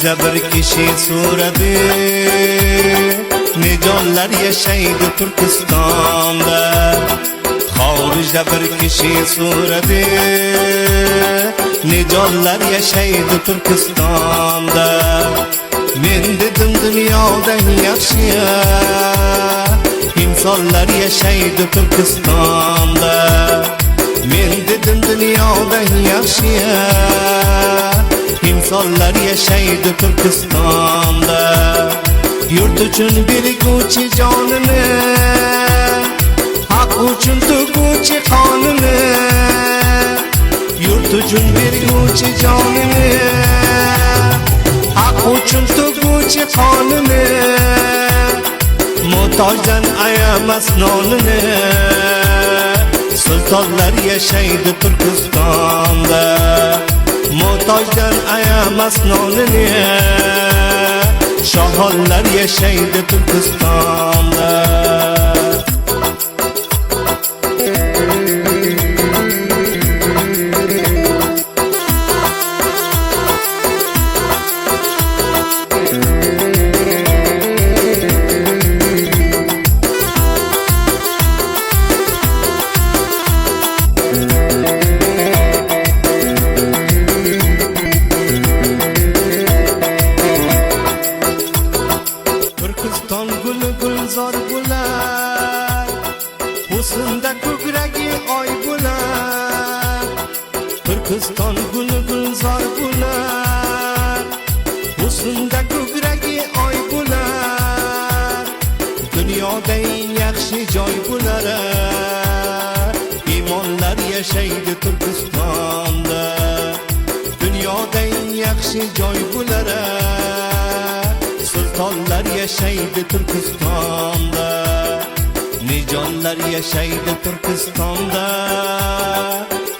Xorijda bir kishi so'radi, nejonlar yashaydi Turkistonda. Xorijda bir kishi so'radi, nejonlar yashaydi Turkistonda. Men dedim dunyoda yaxshi insonlar yashaydi Turkistonda. Men dedim dunyoda yaxshi insonlar yashaydi Turkistonda. Yurt uchun berguvchi jonini, haq uchun to'kuvchi qonini. Yurt uchun berguvchi jonini, haq uchun to'kuvchi qonini. Muhtojdan ayamas nonini. Sultonlar yashaydi Turkistonda. Muhtojdan ayamas nonini. Shohonlar yashaydi Turkistonda. Turkiston guli gulzor bular, husnda ko'kragi oy bular. Turkiston guli gulzor bular, husnda ko'kragi oy bular. Dunyoda eng yaxshi joy bular, imonlar yashaydi Turkistonda. Dunyoda eng yaxshi joy bular, sultonlar yashaydi Turkistonda. Nijonlar yashaydi Turkistonda.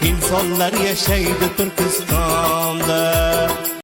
insonlar yashaydi Turkistonda.